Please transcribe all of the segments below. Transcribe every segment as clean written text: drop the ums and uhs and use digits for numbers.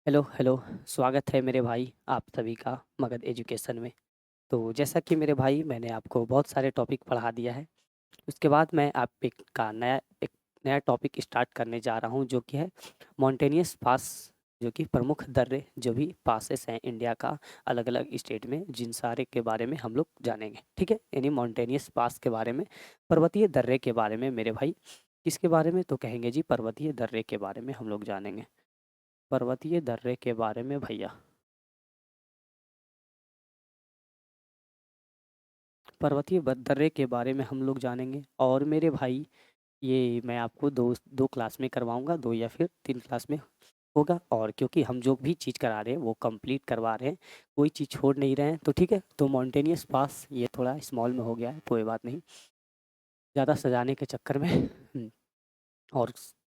Hello hello. स्वागत है मेरे भाई आप सभी का मगध एजुकेशन में। तो जैसा कि मेरे भाई मैंने आपको बहुत सारे टॉपिक पढ़ा दिया है। उसके बाद मैं आप एक नया टॉपिक स्टार्ट करने जा रहा हूँ जो कि है मॉन्टेनियस पास, जो कि प्रमुख दर्रे जो भी पासेस हैं इंडिया का अलग अलग स्टेट में, जिन सारे के बारे में हम लोग जानेंगे। ठीक है, यानी मॉन्टेनियस पास के बारे में, पर्वतीय दर्रे के बारे में मेरे भाई। किसके बारे में तो कहेंगे जी, पर्वतीय दर्रे के बारे में हम लोग जानेंगे। पर्वतीय दर्रे के बारे में भैया, दर्रे के बारे में हम लोग जानेंगे। और मेरे भाई, ये मैं आपको दो दो क्लास में करवाऊंगा, 2 या फिर 3 क्लास में होगा। और क्योंकि हम जो भी चीज़ करा रहे हैं वो कंप्लीट करवा रहे हैं, कोई चीज़ छोड़ नहीं रहे हैं, तो ठीक है। तो मॉन्टेनियस पास ये थोड़ा स्मॉल में हो गया है, कोई बात नहीं, ज़्यादा सजाने के चक्कर में और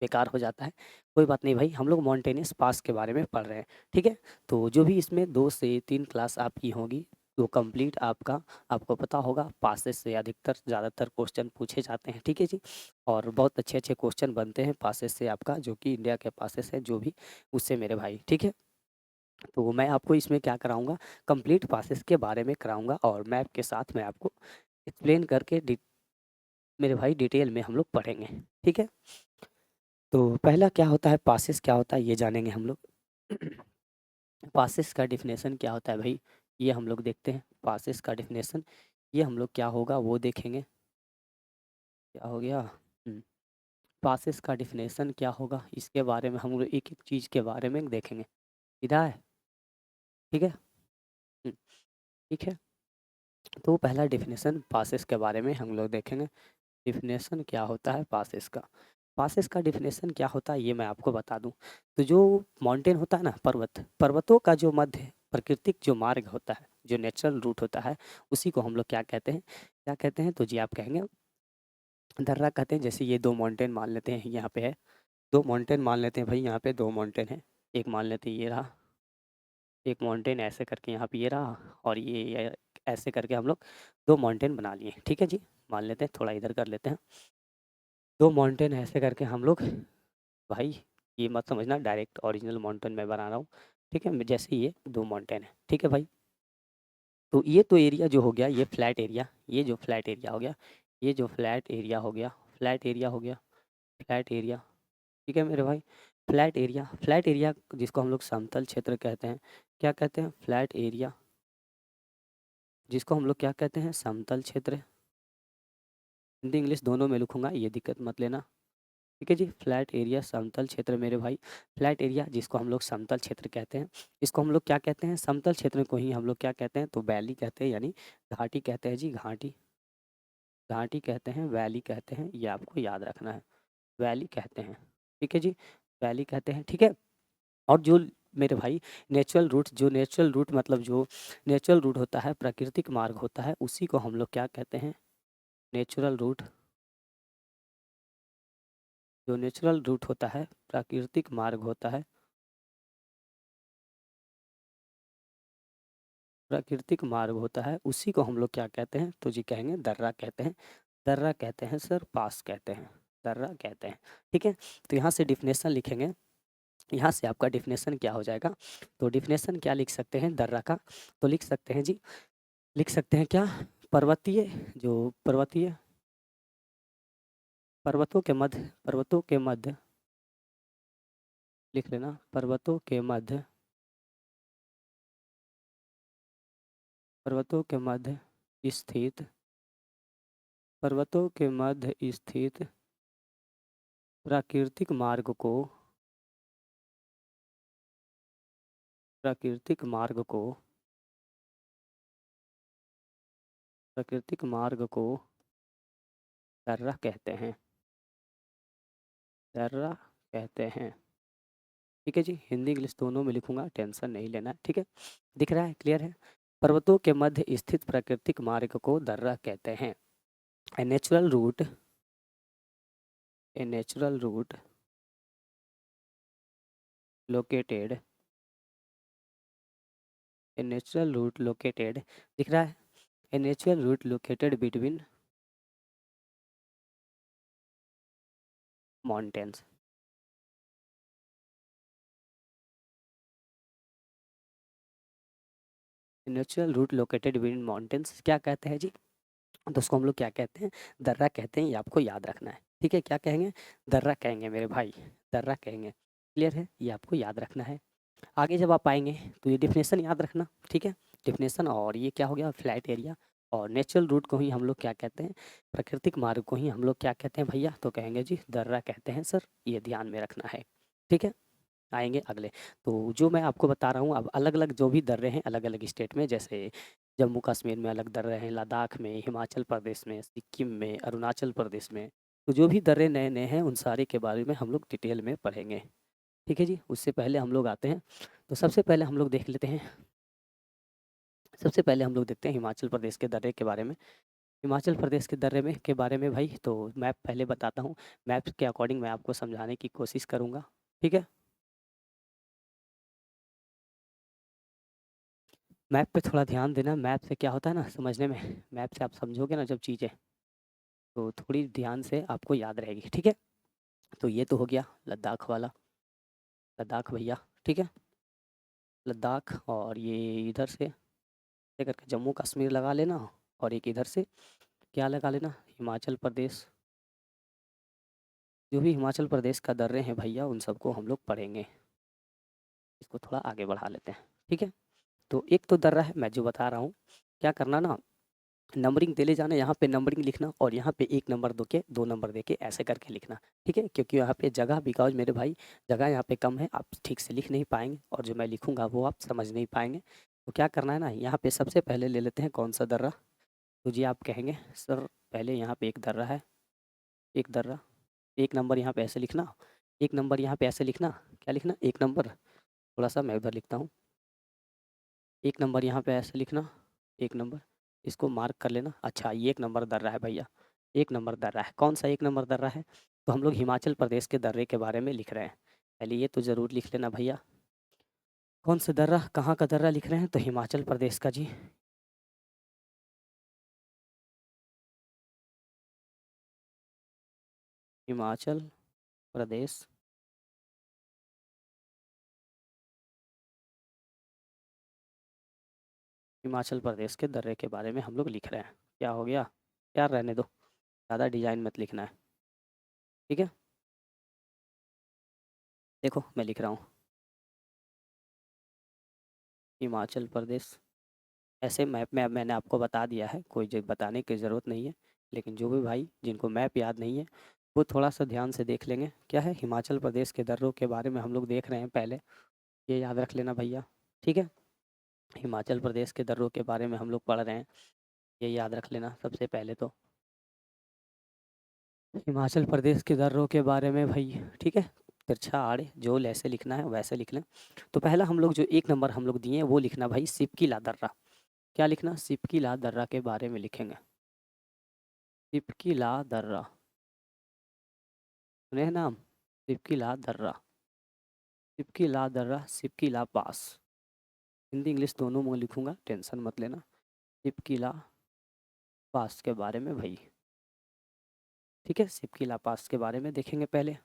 बेकार हो जाता है। कोई बात नहीं भाई, हम लोग मॉन्टेनियस पास के बारे में पढ़ रहे हैं। ठीक है, तो जो भी इसमें 2 से 3 क्लास आपकी होगी, तो कंप्लीट आपका, आपको पता होगा पासेस से अधिकतर ज़्यादातर क्वेश्चन पूछे जाते हैं। ठीक है जी, और बहुत अच्छे अच्छे क्वेश्चन बनते हैं पासेस से आपका, जो कि इंडिया के पासेस है जो भी, उससे मेरे भाई। ठीक है, तो मैं आपको इसमें क्या कराऊंगा, कंप्लीट पासेस के बारे में कराऊंगा, और मैप के साथ मैं आपको एक्सप्लेन करके मेरे भाई डिटेल में हम लोग पढ़ेंगे। ठीक है, तो पहला क्या होता है, पासेस क्या होता है ये जानेंगे हम लोग। पासेस का डिफिनेशन क्या होता है भाई, ये हम लोग देखते हैं। पासेस का डिफिनेशन ये हम लोग क्या होगा वो देखेंगे। क्या हो गया, पासेस का डिफिनेशन क्या होगा, इसके बारे में हम लोग एक एक चीज़ के बारे में देखेंगे। सीधा है, ठीक है। ठीक है, तो पहला डिफिनेशन पासेस के बारे में हम लोग देखेंगे। डिफिनेशन क्या होता है पासेस का, पासेस का डिफिनेशन क्या होता है ये मैं आपको बता दूं। तो जो माउंटेन होता है ना, पर्वतों का जो मध्य प्राकृतिक जो मार्ग होता है, जो नेचुरल रूट होता है, उसी को हम लोग क्या कहते हैं, क्या कहते हैं तो जी आप कहेंगे दर्रा कहते हैं। जैसे ये 2 माउंटेन मान लेते हैं, यहाँ पे है 2 माउंटेन मान लेते हैं भाई, यहाँ पे 2 माउंटेन है। एक मान लेते हैं ये रहा, एक माउंटेन ऐसे करके यहाँ पे ये रहा, और ये ऐसे करके हम लोग 2 माउंटेन बना लिए। ठीक है जी, मान लेते हैं, थोड़ा इधर कर लेते हैं। 2 माउंटेन ऐसे करके हम लोग, भाई ये मत समझना डायरेक्ट ओरिजिनल माउंटेन मैं बना रहा हूँ। ठीक है, जैसे ये 2 माउंटेन है, ठीक है भाई। तो ये तो एरिया जो हो गया, ये फ्लैट एरिया, ये जो फ्लैट एरिया हो गया, ये जो फ्लैट एरिया हो गया, फ्लैट एरिया हो गया, फ्लैट एरिया। ठीक है मेरे भाई, फ्लैट एरिया, फ्लैट एरिया जिसको हम लोग समतल क्षेत्र कहते हैं। क्या कहते हैं, फ्लैट एरिया, जिसको हम लोग क्या कहते हैं, समतल क्षेत्र। हिंदी इंग्लिश दोनों में लिखूंगा, ये दिक्कत मत लेना। ठीक है जी, फ्लैट एरिया समतल क्षेत्र मेरे भाई। फ्लैट एरिया जिसको हम लोग समतल क्षेत्र कहते हैं, इसको हम लोग क्या कहते हैं, समतल क्षेत्र को ही हम लोग क्या कहते हैं तो वैली कहते हैं, यानी घाटी कहते हैं जी, घाटी। घाटी कहते हैं, वैली कहते हैं, ये आपको याद रखना है। वैली कहते हैं, ठीक है जी, वैली कहते हैं। ठीक है, और जो मेरे भाई नेचुरल रूट, जो नेचुरल रूट मतलब जो नेचुरल रूट होता है, प्राकृतिक मार्ग होता है, उसी को हम लोग क्या कहते हैं, नेचुरल रूट। जो नेचुरल रूट होता है, प्राकृतिक मार्ग होता है, प्राकृतिक मार्ग होता है, उसी को हम लोग क्या कहते हैं तो जी कहेंगे दर्रा कहते हैं। दर्रा कहते हैं सर, पास कहते हैं, दर्रा कहते हैं। ठीक है, तो यहाँ से डिफिनेशन लिखेंगे, यहाँ से आपका डिफिनेशन क्या हो जाएगा, तो डिफिनेशन क्या लिख सकते हैं दर्रा का, तो लिख सकते हैं जी, लिख सकते हैं क्या, पर्वतीय, जो पर्वतीय, पर्वतों के मध्य, लिख लेना, पर्वतों के मध्य, पर्वतों के मध्य स्थित, पर्वतों के मध्य स्थित प्राकृतिक मार्ग को, प्राकृतिक मार्ग को, प्राकृतिक मार्ग को दर्रा कहते हैं, दर्रा कहते हैं। ठीक है जी, हिंदी इंग्लिश दोनों में लिखूंगा, टेंशन नहीं लेना है। ठीक है, दिख रहा है, क्लियर है। पर्वतों के मध्य स्थित प्राकृतिक मार्ग को दर्रा कहते हैं। A natural route, a natural route located, a natural route located, दिख रहा है, a natural route located between mountains. Natural route located with mountains क्या कहते हैं जी? तो उसको हम लोग क्या कहते हैं? दर्रा कहते हैं, ये आपको याद रखना है। ठीक है, क्या कहेंगे? दर्रा कहेंगे मेरे भाई, दर्रा कहेंगे। क्लियर है? ये आपको याद रखना है। आगे जब आप आएँगे तो ये डेफिनेशन याद रखना, ठीक है? डेफिनेशन, और ये क्या हो गया? Flat area. और नेचुरल रूट को ही हम लोग क्या कहते हैं? प्राकृतिक मार्ग को ही हम लोग क्या कहते हैं भैया? तो कहेंगे जी दर्रा कहते हैं सर, ये ध्यान में रखना है। ठीक है? आएँगे अगले। तो जो मैं आपको बता रहा हूँ, अब अलग-अलग जो भी दर्रे हैं अलग-अलग स्टेट में, जैसे जम्मू कश्मीर में अलग दर्रे हैं, लद्दाख में, हिमाचल प्रदेश में, सिक्किम में, अरुणाचल प्रदेश में। तो जो भी दर्रे नए-नए हैं उन सारे के बारे में हम लोग डिटेल में पढ़ेंगे। ठीक है जी? उससे पहले हम लोग आते हैं, तो सबसे पहले हम लोग देख लेते हैं, सबसे पहले हम लोग देखते हैं हिमाचल प्रदेश के दर्रे के बारे में। हिमाचल प्रदेश के दर्रे में के बारे में भाई, तो मैप पहले बताता हूँ, मैप के अकॉर्डिंग मैं आपको समझाने की कोशिश करूँगा। ठीक है? मैप पे थोड़ा ध्यान देना, मैप से क्या होता है ना समझने में, मैप से आप समझोगे ना जब चीज़ें, तो थोड़ी ध्यान से आपको याद रहेगी। ठीक है? तो ये तो हो गया लद्दाख वाला, लद्दाख भैया। ठीक है? लद्दाख, और ये इधर से लेकर के जम्मू कश्मीर लगा लेना, और एक इधर से क्या लगा लेना? हिमाचल प्रदेश। जो भी हिमाचल प्रदेश का दर्रे हैं भैया उन सबको हम लोग पढ़ेंगे। इसको थोड़ा आगे बढ़ा लेते हैं। ठीक है? तो एक तो दर्रा है मैं जो बता रहा हूँ, क्या करना ना, नंबरिंग दे ले जाना, यहाँ पे नंबरिंग लिखना, और यहाँ पे 1 नंबर दो के 2 नंबर दे के ऐसे करके लिखना। ठीक है? क्योंकि यहाँ पे जगह, बिकॉज़ मेरे भाई जगह यहाँ पे कम है, आप ठीक से लिख नहीं पाएँगे, और जो मैं लिखूँगा वो आप समझ नहीं पाएँगे। तो क्या करना है ना, यहाँ पे सबसे पहले ले लेते हैं कौन-सा दर्रा? तो जी आप कहेंगे सर पहले यहाँ पे एक दर्रा है, एक दर्रा, 1 नंबर यहाँ पे ऐसे लिखना, 1 नंबर यहाँ पे ऐसे लिखना, क्या लिखना? 1 नंबर, थोड़ा-सा मैं उधर लिखता हूँ, 1 नंबर यहाँ पे ऐसे लिखना, 1 नंबर, इसको मार्क कर लेना। अच्छा, ये 1 नंबर दर्रा है भैया, 1 नंबर दर्रा है। कौन-सा 1 नंबर दर्रा है? तो हम लोग हिमाचल प्रदेश के दर्रे के बारे में लिख रहे हैं। पहले ये तो ज़रूर लिख लेना भैया। कौन सा दर्रा, कहाँ का दर्रा लिख रहे हैं? तो हिमाचल प्रदेश का जी। हिमाचल प्रदेश, हिमाचल प्रदेश के दर्रे के बारे में हम लोग लिख रहे हैं। क्या हो गया? यार रहने दो, ज़्यादा डिज़ाइन मत लिखना है। ठीक है? देखो मैं लिख रहा हूँ, हिमाचल प्रदेश। ऐसे मैप में अब मैंने आपको बता दिया है, कोई बताने की ज़रूरत नहीं है। लेकिन जो भी भाई जिनको मैप याद नहीं है वो थोड़ा सा ध्यान से देख लेंगे। क्या है? हिमाचल प्रदेश के दर्रों के बारे में हम लोग देख रहे हैं पहले, ये याद रख लेना भैया। ठीक है? हिमाचल प्रदेश के दर्रों के बारे में हम लोग पढ़ रहे हैं, ये याद रख लेना सबसे पहले तो। हिमाचल प्रदेश के दर्रों के बारे में भाई, ठीक है? तिरछा आड़े जोल ऐसे लिखना है, वैसे लिख लें। तो पहला हम लोग जो 1 नंबर हम लोग दिए हैं वो लिखना भाई, सिपकीला दर्रा। क्या लिखना? सिपकीला दर्रा के बारे में लिखेंगे। सिपकीला दर्रा, सुने हैं नाम? सिपकीला दर्रा, सिपकीला दर्रा, सिपकीला पास। हिंदी इंग्लिश दोनों में लिखूंगा, टेंशन मत लेना। सिपकीला पास के बारे में भाई, ठीक है? सिपकीला पास के बारे में देखेंगे पहले,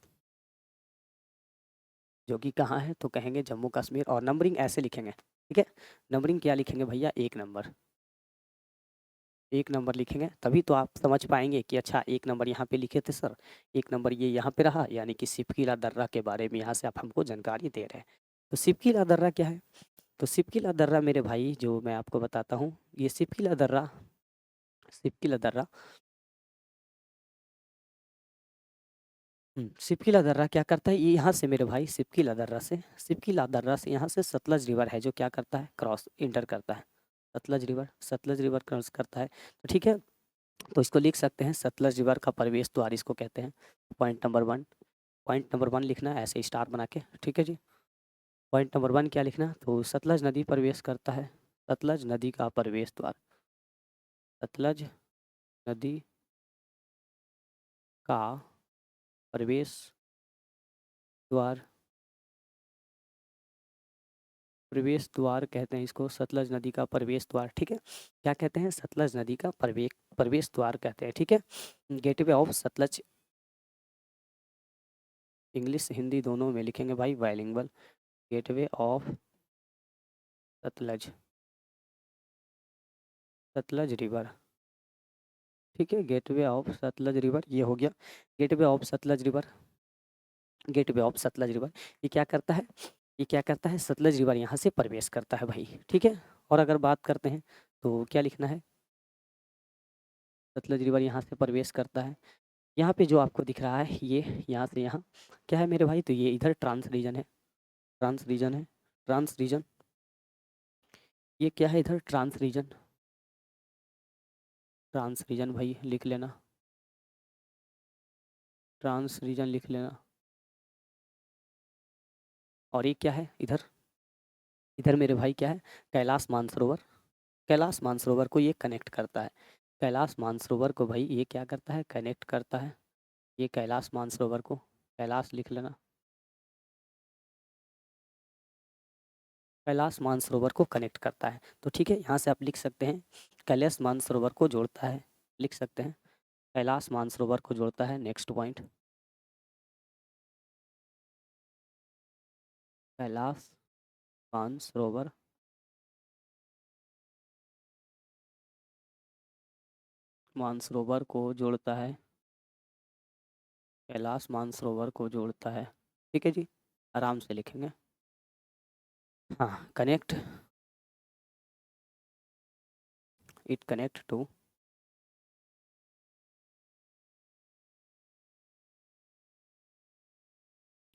जो कि कहाँ है? तो कहेंगे जम्मू कश्मीर, और नंबरिंग ऐसे लिखेंगे। ठीक है? नंबरिंग क्या लिखेंगे भैया? 1 नंबर, 1 नंबर लिखेंगे, तभी तो आप समझ पाएंगे कि अच्छा 1 नंबर यहाँ पे लिखे थे सर, 1 नंबर ये यहाँ पे रहा, यानी कि सिपकीला दर्रा के बारे में यहाँ से आप हमको जानकारी दे रहे हैं। तो सिपकीला दर्रा क्या है? तो सिपकीला दर्रा मेरे भाई जो मैं आपको बताता हूँ, ये सिपकीला दर्रा, सिपकीला दर्रा, सिपकीला दर्रा क्या करता है? ये यहाँ से मेरे भाई सिपकीला दर्रा से, सिपकीला दर्रा से यहाँ से सतलज रिवर है जो क्या करता है? क्रॉस इंटर करता है। Sutlej river, Sutlej river cross करता है। तो ठीक है, तो इसको लिख सकते हैं सतलज रिवर का प्रवेश द्वार इसको कहते हैं। पॉइंट नंबर 1, पॉइंट नंबर 1 लिखना है ऐसे स्टार बना के। ठीक है जी? पॉइंट नंबर 1 क्या लिखना? तो सतलज नदी प्रवेश करता है, सतलज नदी का प्रवेश द्वार, सतलज नदी का प्रवेश द्वार, प्रवेश द्वार कहते हैं इसको, सतलज नदी का प्रवेश द्वार। ठीक है? क्या कहते हैं? सतलज नदी का प्रवेश द्वार कहते हैं। ठीक है? Gateway of Sutlej, English Hindi दोनों में लिखेंगे भाई, bilingual. Gateway of Sutlej, Sutlej river, ठीक है, गेटवे ऑफ सतलज रिवर ये हो गया। Gateway of Sutlej river, gateway of Sutlej river, ये क्या करता है, ये क्या करता है, सतलज रिवर यहाँ से प्रवेश करता है भाई, ठीक है। और अगर बात करते हैं तो क्या लिखना है, सतलज रिवर यहाँ से प्रवेश करता है। यहाँ पे जो आपको दिख रहा है ये यहाँ से यहाँ क्या है मेरे भाई, तो ये इधर ट्रांस रीजन है, ट्रांस रीजन है, ट्रांस रीजन, ये क्या है इधर ट्रांस रीजन, ट्रांस रीजन भाई लिख लेना, ट्रांस रीजन लिख लेना। और ये क्या है इधर, इधर मेरे भाई क्या है, कैलाश मानसरोवर, कैलाश मानसरोवर को ये कनेक्ट करता है, कैलाश मानसरोवर को भाई ये क्या करता है, कनेक्ट करता है, ये कैलाश मानसरोवर को, कैलाश लिख लेना, कैलाश मानसरोवर को कनेक्ट करता है। तो ठीक है, यहाँ से आप लिख सकते हैं कैलाश मानसरोवर को जोड़ता है, लिख सकते हैं कैलाश मानसरोवर को जोड़ता है। नेक्स्ट पॉइंट, कैलाश मानसरोवर, मानसरोवर को जोड़ता है, कैलाश मानसरोवर को जोड़ता है, ठीक है जी, आराम से लिखेंगे। हाँ, connect, it connect to,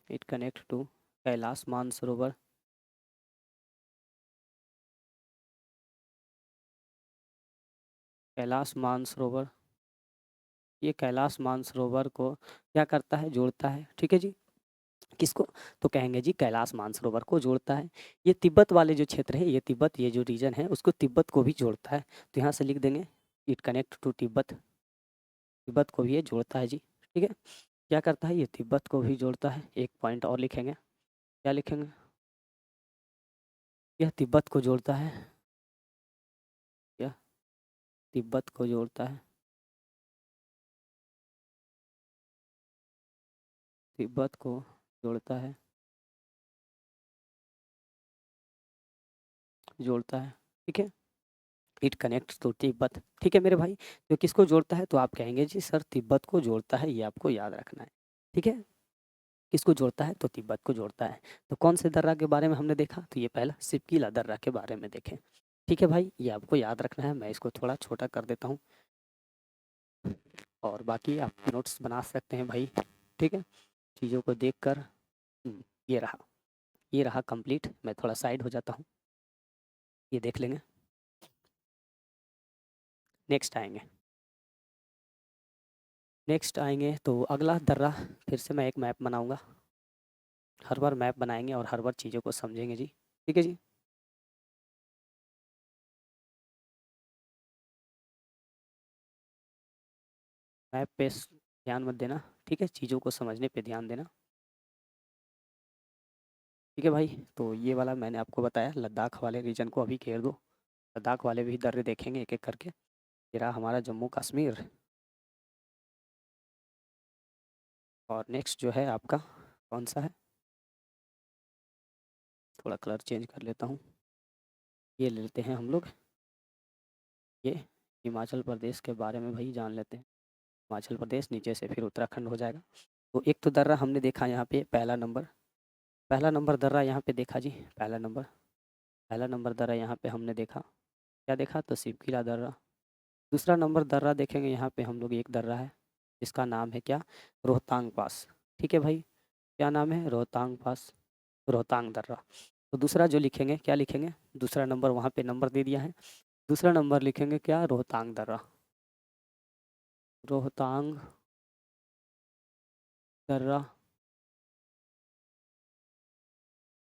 it connect to Kailash Mansarovar, Kailash Mansarovar, ये कैलाश मानसरोवर को क्या करता है, जोड़ता है, ठीक है जी। किसको, तो कहेंगे जी कैलाश मानसरोवर को जोड़ता है। ये तिब्बत वाले जो क्षेत्र है, ये तिब्बत, ये जो रीजन है उसको तिब्बत को भी जोड़ता है, तो यहाँ से लिख देंगे it connect to Tibet, Tibet को भी ये जोड़ता है जी, ठीक है। क्या करता है, ये तिब्बत को भी जोड़ता है। एक पॉइंट और लिखेंगे, क्या लिखेंगे, यह तिब्बत को जोड़ता है, यह तिब्बत को जोड़ता है, तिब्बत को जोड़ता है, जोड़ता है, ठीक है। इट कनेक्ट्स टू तिब्बत, ठीक है मेरे भाई। तो किसको जोड़ता है, तो आप कहेंगे जी सर तिब्बत को जोड़ता है, ये आपको याद रखना है, ठीक है। किसको जोड़ता है, तो तिब्बत को जोड़ता है। तो कौन से दर्रा के बारे में हमने देखा, तो ये पहला सिपकीला दर्रा के बारे में देखें, ठीक है भाई, ये आपको याद रखना है। मैं इसको थोड़ा छोटा कर देता हूँ और बाकी आप नोट्स बना सकते हैं भाई, ठीक है, चीज़ों को देख कर। ये रहा, ये रहा कंप्लीट। मैं थोड़ा साइड हो जाता हूँ, ये देख लेंगे। नेक्स्ट आएंगे, नेक्स्ट आएंगे तो अगला दर्रा, फिर से मैं एक मैप बनाऊंगा, हर बार मैप बनाएंगे और हर बार चीज़ों को समझेंगे जी, ठीक है जी। मैप पे ध्यान मत देना, ठीक है, चीज़ों को समझने पे ध्यान देना, ठीक है भाई। तो ये वाला मैंने आपको बताया, लद्दाख वाले रीजन को अभी घेर दो, लद्दाख वाले भी दर्रे देखेंगे एक एक करके। ये रहा हमारा जम्मू कश्मीर, और नेक्स्ट जो है आपका कौन सा है, थोड़ा कलर चेंज कर लेता हूँ, ये ले लेते हैं हम लोग, ये हिमाचल प्रदेश के बारे में भाई जान लेते हैं। हिमाचल प्रदेश नीचे से फिर उत्तराखंड हो जाएगा। तो एक तो दर्रा हमने देखा यहाँ पे, पहला नंबर, पहला नंबर दर्रा यहाँ पे देखा जी, पहला नंबर, पहला नंबर दर्रा यहाँ पे हमने देखा, क्या देखा, तो सिपकिला दर्रा। दूसरा नंबर दर्रा देखेंगे यहाँ पे हम लोग, एक दर्रा है जिसका नाम है क्या, रोहतांग पास, ठीक है भाई, क्या नाम है, रोहतांग पास, रोहतांग दर्रा। तो दूसरा जो लिखेंगे, क्या लिखेंगे, दूसरा नंबर वहाँ पे नंबर दे दिया है, दूसरा नंबर लिखेंगे क्या, रोहतांग दर्रा, रोहतांग दर्रा,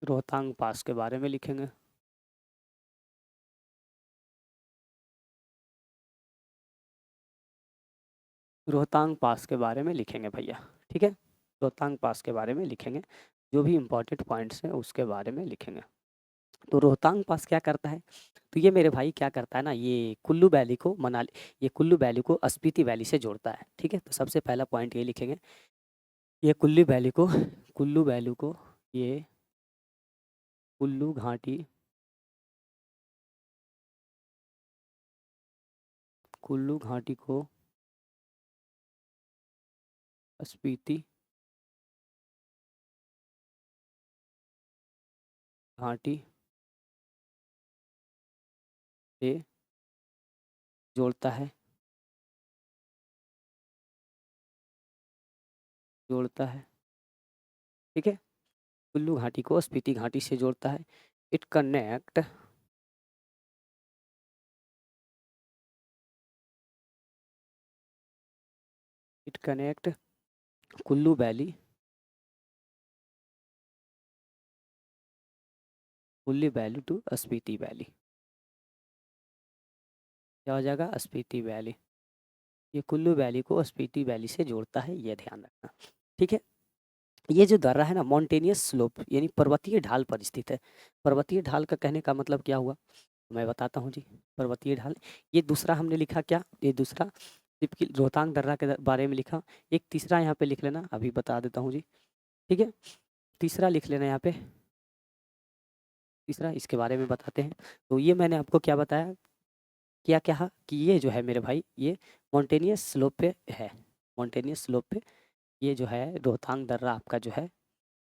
रोहतांग पास के बारे में लिखेंगे, रोहतांग पास के बारे में लिखेंगे भैया, ठीक है, रोहतांग पास के बारे में लिखेंगे, जो भी इम्पोर्टेंट पॉइंट्स हैं उसके बारे में लिखेंगे। तो रोहतांग पास क्या करता है, तो ये मेरे भाई क्या करता है ना, ये कुल्लू वैली को मनाली, ये कुल्लू वैली को स्पीति वैली से जोड़ता है, ठीक है। तो सबसे पहला पॉइंट ये लिखेंगे, ये कुल्लू वैली को, कुल्लू वैली को, ये कुल्लू घाटी कुल्लू घाटी को स्पीति घाटी से जोड़ता है, जोड़ता है। ठीक है, कुल्लू घाटी को स्पीति घाटी से जोड़ता है। It connect it connect Kullu valley, Kullu valley to Spiti valley. क्या हो जाएगा? स्पीति वैली। ये कुल्लू वैली को स्पीति वैली से जोड़ता है, ये ध्यान रखना। ठीक है, ये जो दर्रा है ना, मॉन्टेनियस स्लोप यानी पर्वतीय ढाल पर स्थित है। पर्वतीय ढाल का कहने का मतलब क्या हुआ, मैं बताता हूँ जी। पर्वतीय ढाल, ये दूसरा हमने लिखा क्या, ये दूसरा सिर्फ रोहतांग दर्रा के बारे में लिखा। एक तीसरा यहाँ पे लिख लेना, अभी बता देता हूँ जी। ठीक है, तीसरा लिख लेना यहाँ पे, तीसरा इसके बारे में बताते हैं। तो ये मैंने आपको क्या बताया, क्या क्या कि ये जो है मेरे भाई, ये मॉन्टेनियस स्लोप पे है। मॉन्टेनियस स्लोप पे ये जो है रोहतांग दर्रा आपका जो है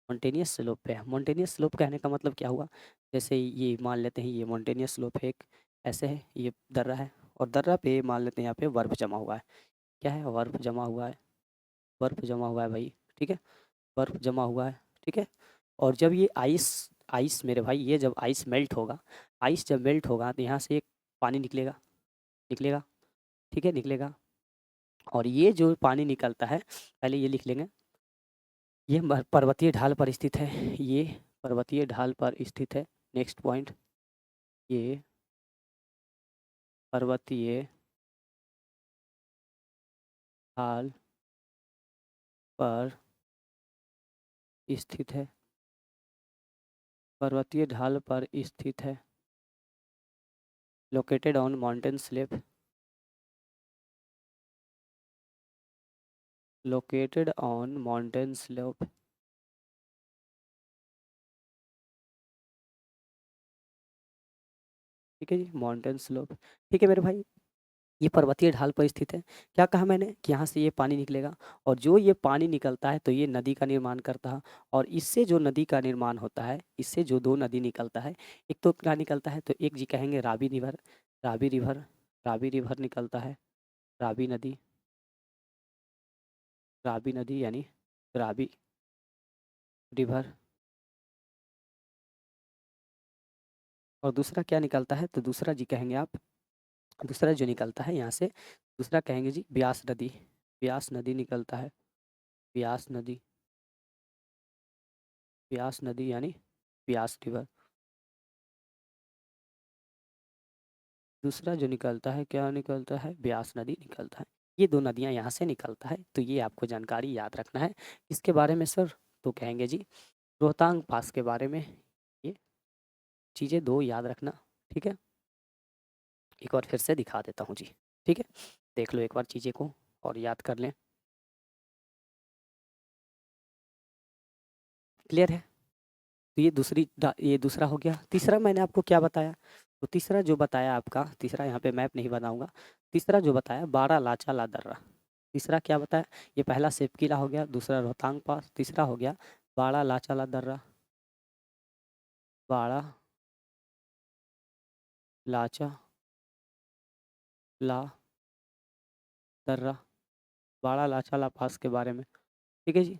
मॉन्टेनियस स्लोप पे है। मॉन्टेनियस स्लोप कहने का मतलब क्या हुआ, जैसे ये मान लेते हैं ये मॉन्टेनियस स्लोप है एक, ऐसे है ये दर्रा है, और दर्रा पे मान लेते हैं यहाँ पे बर्फ़ जमा हुआ है। क्या है? बर्फ़ जमा हुआ है, बर्फ़ जमा हुआ है भाई। ठीक है, बर्फ़ जमा हुआ है। ठीक है, और जब ये आइस आइस मेरे भाई, ये जब आइस मेल्ट होगा, आइस जब मेल्ट होगा तो यहाँ से एक पानी निकलेगा, निकलेगा। ठीक है, निकलेगा। और ये जो पानी निकलता है, पहले ये लिख लेंगे, ये पर्वतीय ढाल पर स्थित है, ये पर्वतीय ढाल पर स्थित है। नेक्स्ट पॉइंट, ये पर्वतीय ढाल पर स्थित है, पर्वतीय ढाल पर स्थित है। Located on mountain slope, located on mountain slope. ठीक है जी, माउंटेन स्लोप। ठीक है मेरे भाई, ये पर्वतीय ढाल पर स्थित है। क्या कहा मैंने कि यहाँ से ये पानी निकलेगा, और जो ये पानी निकलता है तो ये नदी का निर्माण करता है। और इससे जो नदी का निर्माण होता है, इससे जो दो नदी निकलता है, एक तो क्या निकलता है, तो एक जी कहेंगे Ravi river, Ravi river, Ravi river निकलता है, रावी नदी, रावी नदी यानी रावी रिवर। और दूसरा क्या निकलता है, तो दूसरा जी कहेंगे आप, दूसरा जो निकलता है यहाँ से, दूसरा कहेंगे जी ब्यास नदी, ब्यास नदी निकलता है, ब्यास नदी, ब्यास नदी यानी ब्यास रिवर। दूसरा जो निकलता है, क्या निकलता है, ब्यास नदी निकलता है। ये दो नदियाँ यहाँ से निकलता है, तो ये आपको जानकारी याद रखना है। इसके बारे में सर, तो कहेंगे जी रोहतांग पास के बारे में, ये चीज़ें दो याद रखना। ठीक है, एक बार फिर से दिखा देता हूँ जी। ठीक है, देख लो एक बार चीज़ें को और याद कर लें। क्लियर है? तो ये दूसरा हो गया। तीसरा मैंने आपको क्या बताया, तो तीसरा जो बताया आपका, तीसरा यहाँ पे मैप नहीं बनाऊंगा, तीसरा जो बताया बाड़ा लाचा ला दर्रा। तीसरा क्या बताया, ये पहला सेप किला हो गया, दूसरा रोहतांग पास, तीसरा हो गया बाड़ा लाचा ला दर्रा, बाड़ा लाचा ला दर्रा, बाड़ा लाचा ला पास के बारे में। ठीक है जी,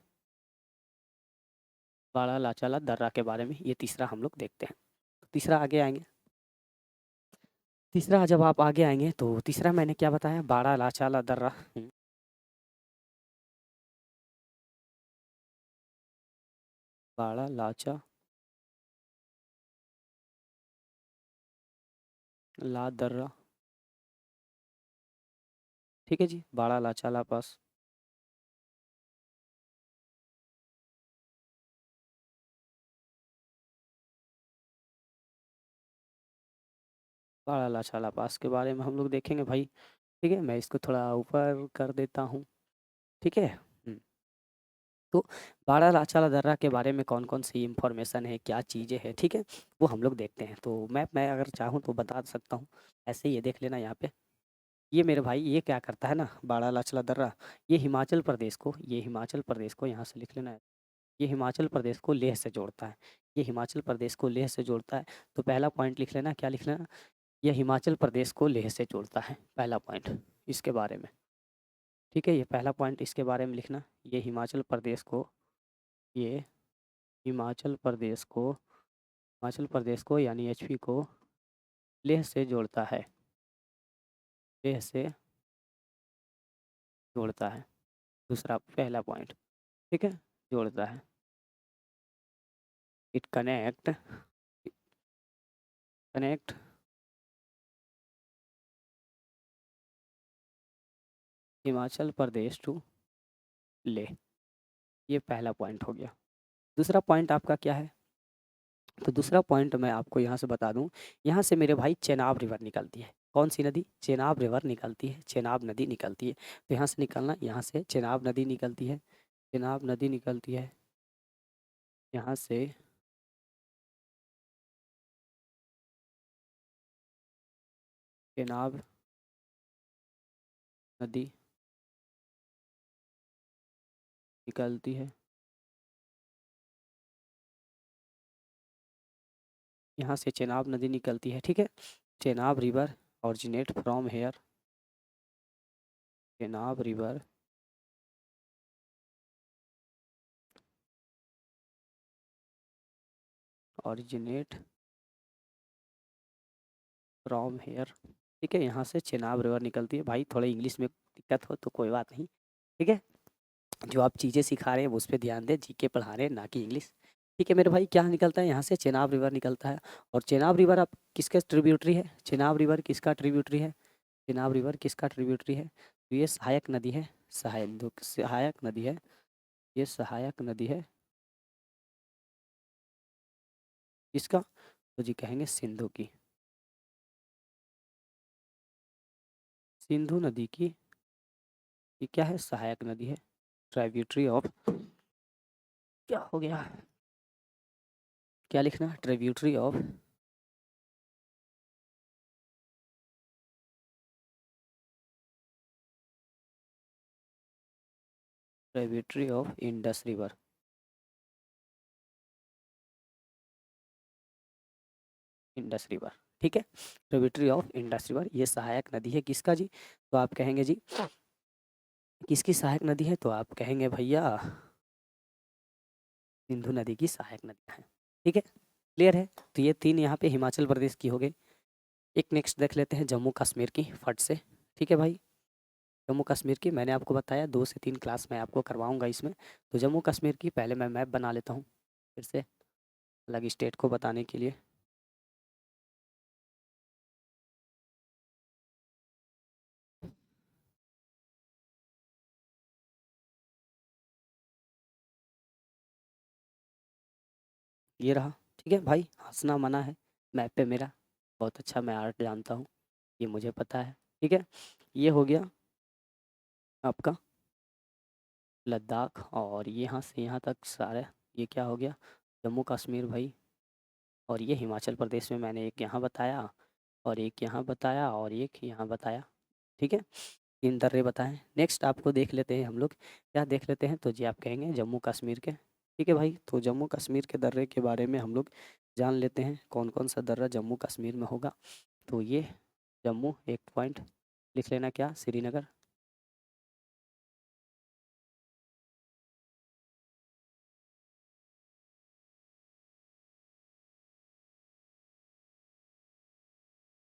बाड़ा लाचा ला दर्रा के बारे में ये तीसरा हम लोग देखते हैं। तीसरा आगे आएंगे, तीसरा जब आप आगे आएंगे तो तीसरा मैंने क्या बताया, बाड़ा लाचा ला दर्रा। बाड़ा लाचा ला दर्रा। ठीक है जी, बाड़ा लाचा ला पास, बाड़ा लाचा ला पास के बारे में हम लोग देखेंगे भाई। ठीक है, मैं इसको थोड़ा ऊपर कर देता हूँ। ठीक है, तो बाड़ा लाचा दर्रा के बारे में कौन कौन सी इंफॉर्मेशन है, क्या चीज़ें हैं, ठीक है, वो हम लोग देखते हैं। तो मैं अगर चाहूँ तो बता सकता हूँ, ऐसे ही ये देख लेना यहाँ पे। ये मेरे भाई ये क्या करता है ना, बारालाचला दर्रा, ये हिमाचल प्रदेश को यहाँ से लिख लेना है। ये हिमाचल प्रदेश को लेह से जोड़ता है। ये हिमाचल प्रदेश को लेह से जोड़ता है। तो पहला पॉइंट लिख लेना, क्या लिख लेना? ये हिमाचल प्रदेश को लेह से जोड़ता है, पहला पॉइंट इसके बारे में। ठीक है, ये पहला पॉइंट इसके बारे में लिखना। ये हिमाचल प्रदेश को, ये हिमाचल प्रदेश को यानी एचपी को लेह से जोड़ता है, लेह से जोड़ता है। दूसरा पहला पॉइंट, ठीक है, जोड़ता है। It connect Himachal Pradesh to Leh. ये पहला पॉइंट हो गया। दूसरा पॉइंट आपका क्या है? तो दूसरा पॉइंट मैं आपको यहाँ से बता दूँ, यहाँ से मेरे भाई चेनाब रिवर निकलती है। कौन सी नदी? चेनाब रिवर निकलती है, चेनाब नदी निकलती है। तो यहाँ से निकलना, यहाँ से चेनाब नदी निकलती है, चेनाब नदी निकलती है यहाँ से। चेनाब नदी निकलती है यहाँ से, चेनाब नदी निकलती है, ठीक है। Chenab river originate from here, Chenab river originate from here, ठीक है। यहाँ से चेनाब रिवर निकलती है। भाई थोड़ा इंग्लिश में दिक्कत हो तो कोई बात नहीं, ठीक है। जो आप चीज़ें सिखा रहे हैं वो उस पर ध्यान दें, जीके पढ़ा रहे हैं ना कि इंग्लिश, ठीक है मेरे भाई। क्या निकलता है यहाँ से? चेनाब रिवर निकलता है। और चेनाब रिवर आप किसका ट्रिब्यूटरी है? चेनाब रिवर किसका ट्रिब्यूटरी है? चेनाब रिवर किसका ट्रिब्यूटरी है? तो ये सहायक नदी है, सहायक नदी है, ये सहायक नदी है किसका? तो जी कहेंगे सिंधु की, सिंधु नदी की। ये क्या है? सहायक नदी है, ट्रिब्यूटरी ऑफ, क्या हो गया, क्या लिखना? Tributary of, tributary of Indus river, Indus river, ठीक है। ट्रिब्यूटरी ऑफ इंडस रिवर, ये सहायक नदी है किसका जी? तो आप कहेंगे जी किसकी सहायक नदी है? तो आप कहेंगे भैया सिंधु नदी की सहायक नदी है, ठीक है। क्लियर है? तो ये तीन यहाँ पे हिमाचल प्रदेश की हो गई। एक नेक्स्ट देख लेते हैं जम्मू कश्मीर की फट से, ठीक है भाई। जम्मू कश्मीर की मैंने आपको बताया 2 से 3 क्लास मैं आपको करवाऊंगा इसमें। तो जम्मू कश्मीर की पहले मैं मैप बना लेता हूँ फिर से, अलग स्टेट को बताने के लिए। ये रहा, ठीक है भाई, हंसना मना है। मैप पे मेरा बहुत अच्छा, मैं आर्ट जानता हूँ, ये मुझे पता है, ठीक है। ये हो गया आपका लद्दाख, और यहाँ से यहाँ तक सारे, ये क्या हो गया? जम्मू कश्मीर भाई। और ये हिमाचल प्रदेश में मैंने एक यहाँ बताया, और एक यहाँ बताया, और एक यहाँ बताया, ठीक है। 3 दर्रे बताएं। नेक्स्ट आपको देख लेते हैं हम लोग, क्या देख लेते हैं? तो जी आप कहेंगे जम्मू कश्मीर के, ठीक है भाई। तो जम्मू कश्मीर के दर्रे के बारे में हम लोग जान लेते हैं, कौन कौन सा दर्रा जम्मू कश्मीर में होगा। तो ये जम्मू, एक पॉइंट लिख लेना, क्या? श्रीनगर,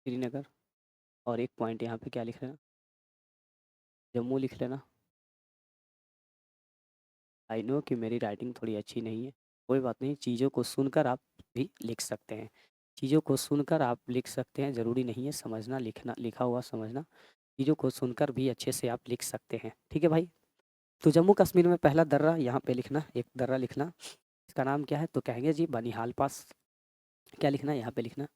श्रीनगर। और एक पॉइंट यहाँ पे क्या लिख लेना? जम्मू लिख लेना। आई नो कि मेरी राइटिंग थोड़ी अच्छी नहीं है, कोई बात नहीं, चीज़ों को सुनकर आप भी लिख सकते हैं, चीज़ों को सुनकर आप लिख सकते हैं, ज़रूरी नहीं है समझना, लिखना, लिखा हुआ समझना, चीज़ों को सुनकर भी अच्छे से आप लिख सकते हैं, ठीक है भाई। तो जम्मू कश्मीर में पहला दर्रा यहाँ पे लिखना, एक दर्रा लिखना, इसका नाम क्या है? तो कहेंगे जी बनिहाल पास। क्या लिखना है यहाँ पे? लिखना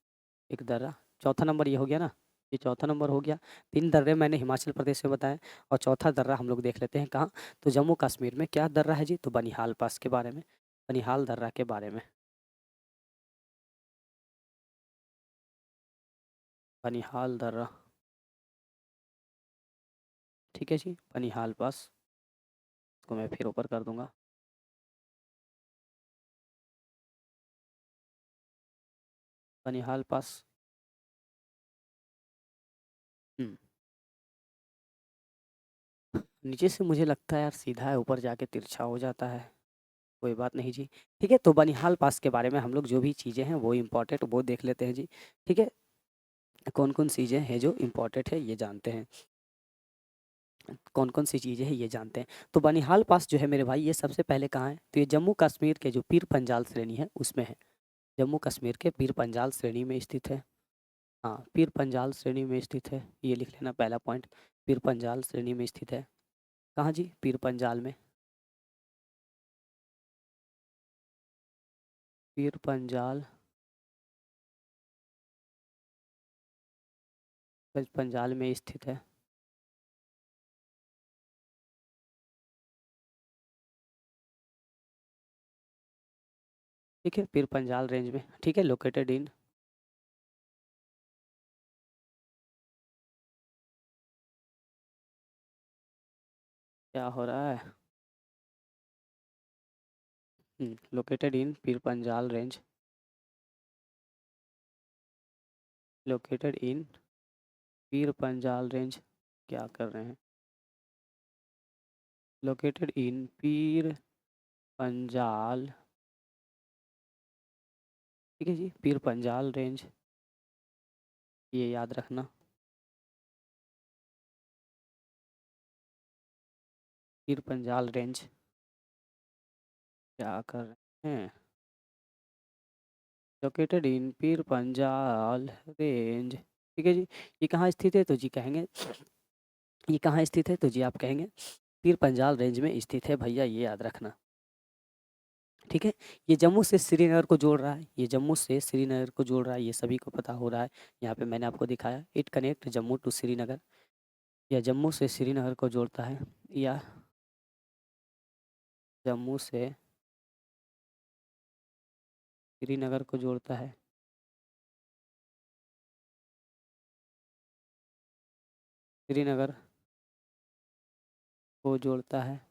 एक दर्रा। चौथा नंबर ये हो गया ना, ये चौथा नंबर हो गया। 3 दर्रे मैंने हिमाचल प्रदेश से बताए, और चौथा दर्रा हम लोग देख लेते हैं कहाँ? तो जम्मू कश्मीर में क्या दर्रा है जी? तो बनिहाल पास के बारे में, बनिहाल दर्रा के बारे में, बनिहाल दर्रा, ठीक है जी, बनिहाल पास, इसको मैं फिर ऊपर कर दूंगा। बनिहाल पास। नीचे से मुझे लगता है यार सीधा है, ऊपर जाके तिरछा हो जाता है। कोई बात नहीं जी। ठीक है, तो बनिहाल पास के बारे में हम लोग जो भी चीज़ें हैं वो इम्पोर्टेंट वो देख लेते हैं जी। ठीक है, कौन कौन चीज़ें हैं जो इम्पोर्टेंट है ये जानते हैं, कौन कौन सी चीज़ें हैं ये जानते हैं। तो बनिहाल पास जो है मेरे भाई, ये सबसे पहले कहाँ है, तो ये जम्मू कश्मीर के जो पीर पंजाल श्रेणी है उसमें है। जम्मू कश्मीर के पीर पंजाल श्रेणी में स्थित है। हाँ, पीर पंजाल श्रेणी में स्थित है, ये लिख लेना पहला पॉइंट। पीर पंजाल श्रेणी में स्थित है। कहाँ जी, पीर पंजाल में। पीर पंजाल पंजाल में स्थित है। ठीक है, पीर पंजाल रेंज में। ठीक है, लोकेटेड इन, क्या हो रहा है, located in Pir Panjal range, located in Pir Panjal range, क्या कर रहे हैं, लोकेटेड इन पीर पंजाल। ठीक है जी, पीर पंजाल रेंज, ये याद रखना। पीर पंजाल रेंज, क्या कर रहे हैं, located in Pir Panjal range. ठीक है जी, ये कहाँ स्थित है, तो जी कहेंगे, ये कहाँ स्थित है, तो जी आप कहेंगे पीर पंजाल रेंज में स्थित है भैया, ये याद रखना। ठीक है, ये जम्मू से श्रीनगर को जोड़ रहा है, ये जम्मू से श्रीनगर को जोड़ रहा है, ये सभी को पता हो रहा है। यहाँ पे मैंने आपको दिखाया, it connect Jammu to Srinagar, या जम्मू से श्रीनगर को जोड़ता है, या जम्मू से श्रीनगर को जोड़ता है, श्रीनगर को जोड़ता है।